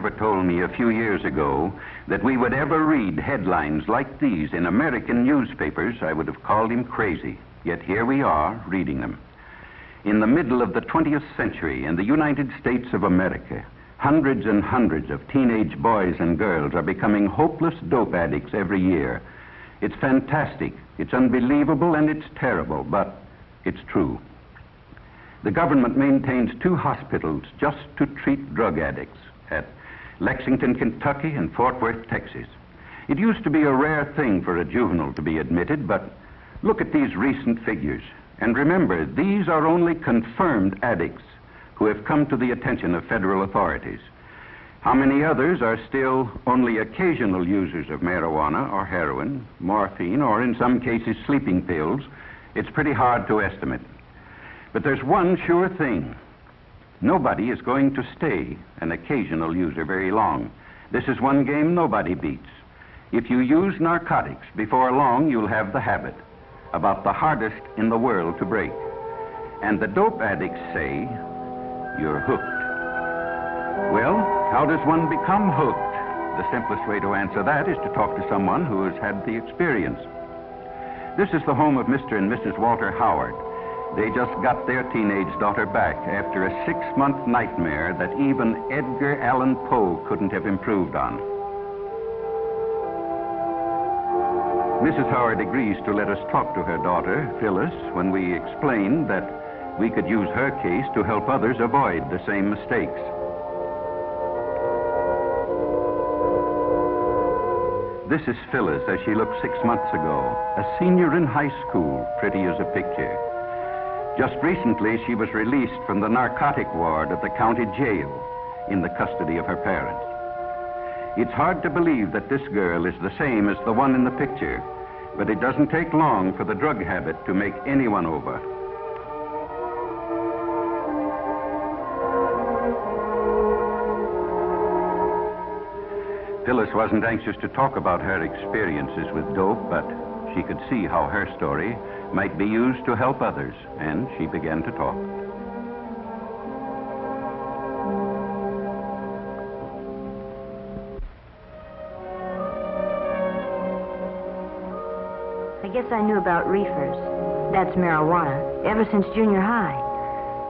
ever told me a few years ago that we would ever read headlines like these in American newspapers, I would have called him crazy. Yet here we are, reading them. In the middle of the 20th century, in the United States of America, hundreds and hundreds of teenage boys and girls are becoming hopeless dope addicts every year. It's fantastic, it's unbelievable, and it's terrible, but it's true. The government maintains 2 hospitals just to treat drug addicts at Lexington, Kentucky, and Fort Worth, Texas. It used to be a rare thing for a juvenile to be admitted, but look at these recent figures. And remember, these are only confirmed addicts who have come to the attention of federal authorities. How many others are still only occasional users of marijuana or heroin, morphine, or in some cases sleeping pills? It's pretty hard to estimate. But there's one sure thing. Nobody is going to stay an occasional user very long. This is one game nobody beats. If you use narcotics, before long you'll have the habit, about the hardest in the world to break. And the dope addicts say, you're hooked. Well, how does one become hooked? The simplest way to answer that is to talk to someone who has had the experience. This is the home of Mr. and Mrs. Walter Howard. They just got their teenage daughter back after a 6-month nightmare that even Edgar Allan Poe couldn't have improved on. Mrs. Howard agrees to let us talk to her daughter, Phyllis, when we explain that we could use her case to help others avoid the same mistakes. This is Phyllis as she looked 6 months ago, a senior in high school, pretty as a picture. Just recently, she was released from the narcotic ward of the county jail in the custody of her parents. It's hard to believe that this girl is the same as the one in the picture, but it doesn't take long for the drug habit to make anyone over. Phyllis wasn't anxious to talk about her experiences with dope, but she could see how her story might be used to help others, and she began to talk. I guess I knew about reefers, that's marijuana, ever since junior high.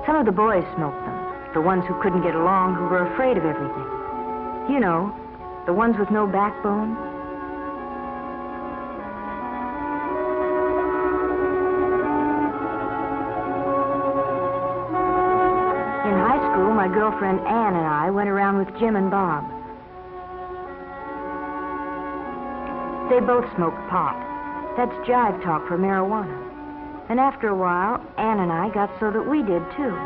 Some of the boys smoked them, the ones who couldn't get along, who were afraid of everything. You know, the ones with no backbone. My girlfriend Ann and I went around with Jim and Bob. They both smoked pot. That's jive talk for marijuana. And after a while, Ann and I got so that we did too.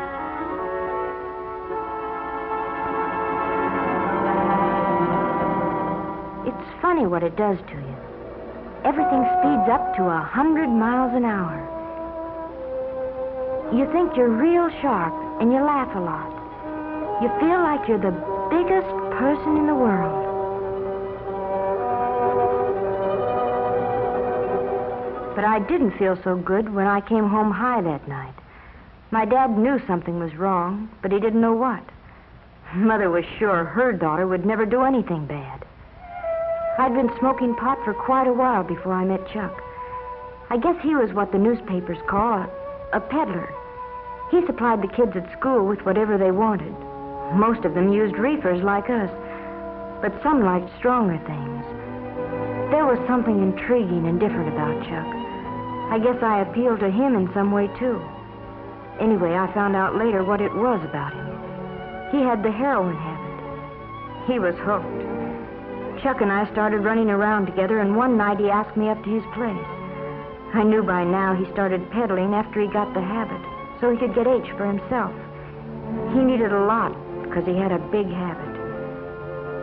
It's funny what it does to you. Everything speeds up to 100 miles an hour. You think you're real sharp and you laugh a lot. You feel like you're the biggest person in the world. But I didn't feel so good when I came home high that night. My dad knew something was wrong, but he didn't know what. Mother was sure her daughter would never do anything bad. I'd been smoking pot for quite a while before I met Chuck. I guess he was what the newspapers call a peddler. He supplied the kids at school with whatever they wanted. Most of them used reefers like us, but some liked stronger things. There was something intriguing and different about Chuck. I guess I appealed to him in some way, too. Anyway, I found out later what it was about him. He had the heroin habit. He was hooked. Chuck and I started running around together, and one night he asked me up to his place. I knew by now he started peddling after he got the habit, so he could get H for himself. He needed a lot, because he had a big habit.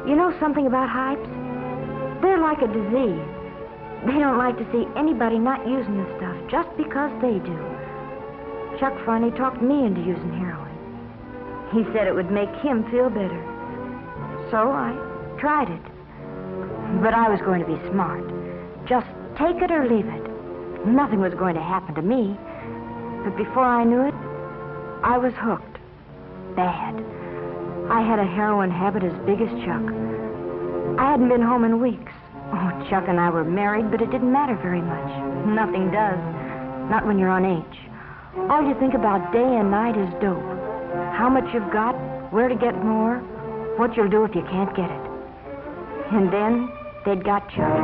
You know something about hypes? They're like a disease. They don't like to see anybody not using the stuff just because they do. Chuck finally talked me into using heroin. He said it would make him feel better. So I tried it. But I was going to be smart. Just take it or leave it. Nothing was going to happen to me. But before I knew it, I was hooked. Bad. I had a heroin habit as big as Chuck. I hadn't been home in weeks. Oh, Chuck and I were married, but it didn't matter very much. Nothing does. Not when you're on H. All you think about day and night is dope. How much you've got, where to get more, what you'll do if you can't get it. And then they'd got Chuck.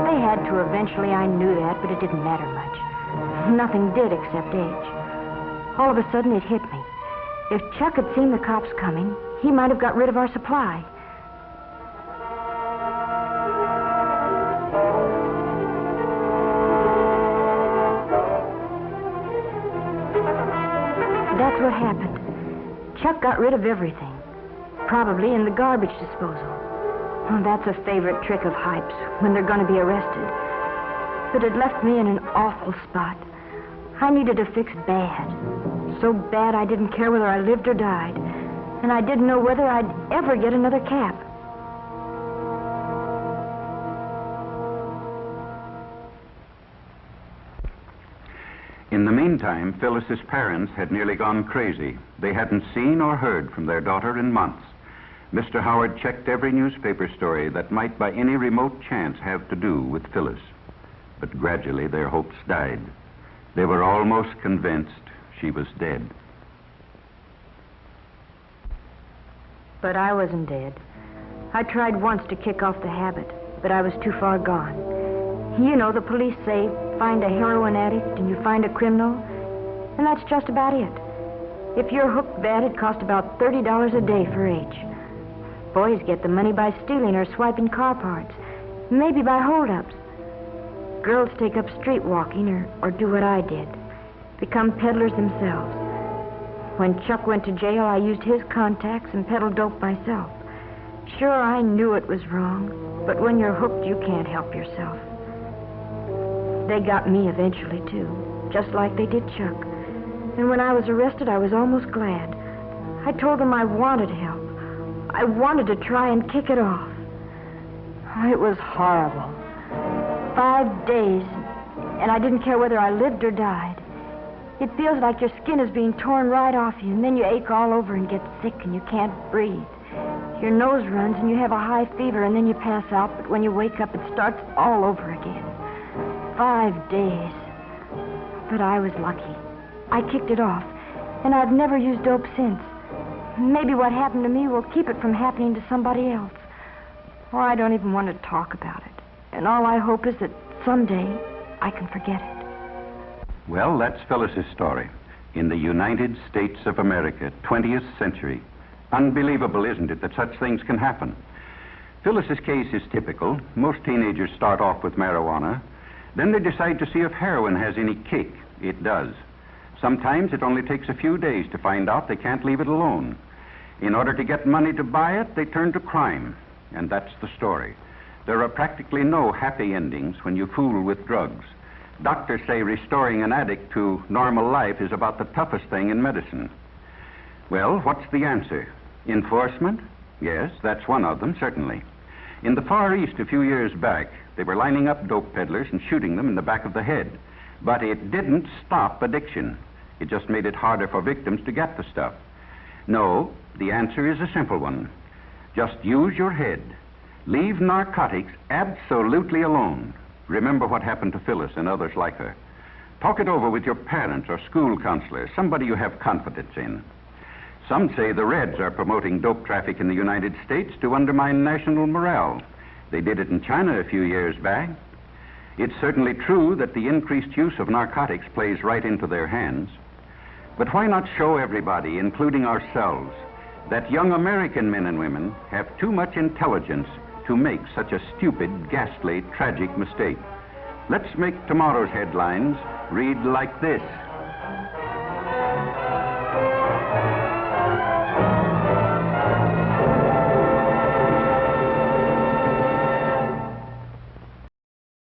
They had to eventually, I knew that, but it didn't matter much. Nothing did except H. All of a sudden it hit me. If Chuck had seen the cops coming, he might have got rid of our supply. That's what happened. Chuck got rid of everything. Probably in the garbage disposal. Oh, that's a favorite trick of Hype's when they're going to be arrested. But it left me in an awful spot. I needed a fix bad. So bad I didn't care whether I lived or died. And I didn't know whether I'd ever get another cap. In the meantime, Phyllis's parents had nearly gone crazy. They hadn't seen or heard from their daughter in months. Mr. Howard checked every newspaper story that might by any remote chance have to do with Phyllis. But gradually their hopes died. They were almost convinced she was dead. But I wasn't dead. I tried once to kick off the habit, but I was too far gone. You know, the police say, find a heroin addict and you find a criminal, and that's just about it. If you're hooked bad, it costs about $30 a day for H. Boys get the money by stealing or swiping car parts, maybe by holdups. Girls take up street walking or do what I did, become peddlers themselves. When Chuck went to jail, I used his contacts and peddled dope myself. Sure, I knew it was wrong, but when you're hooked, you can't help yourself. They got me eventually, too, just like they did Chuck. And when I was arrested, I was almost glad. I told them I wanted help. I wanted to try and kick it off. It was horrible. 5 days, and I didn't care whether I lived or died. It feels like your skin is being torn right off you, and then you ache all over and get sick and you can't breathe. Your nose runs and you have a high fever, and then you pass out, but when you wake up, it starts all over again. 5 days. But I was lucky. I kicked it off, and I've never used dope since. Maybe what happened to me will keep it from happening to somebody else. Or I don't even want to talk about it. And all I hope is that someday I can forget it. Well, that's Phyllis's story. In the United States of America, 20th century. Unbelievable, isn't it, that such things can happen? Phyllis's case is typical. Most teenagers start off with marijuana. Then they decide to see if heroin has any kick. It does. Sometimes it only takes a few days to find out they can't leave it alone. In order to get money to buy it, they turn to crime. And that's the story. There are practically no happy endings when you fool with drugs. Doctors say restoring an addict to normal life is about the toughest thing in medicine. Well, what's the answer? Enforcement? Yes, that's one of them, certainly. In the Far East a few years back, they were lining up dope peddlers and shooting them in the back of the head. But it didn't stop addiction. It just made it harder for victims to get the stuff. No, the answer is a simple one. Just use your head. Leave narcotics absolutely alone. Remember what happened to Phyllis and others like her. Talk it over with your parents or school counselor, somebody you have confidence in. Some say the Reds are promoting dope traffic in the United States to undermine national morale. They did it in China a few years back. It's certainly true that the increased use of narcotics plays right into their hands. But why not show everybody, including ourselves, that young American men and women have too much intelligence to make such a stupid, ghastly, tragic mistake? Let's make tomorrow's headlines read like this.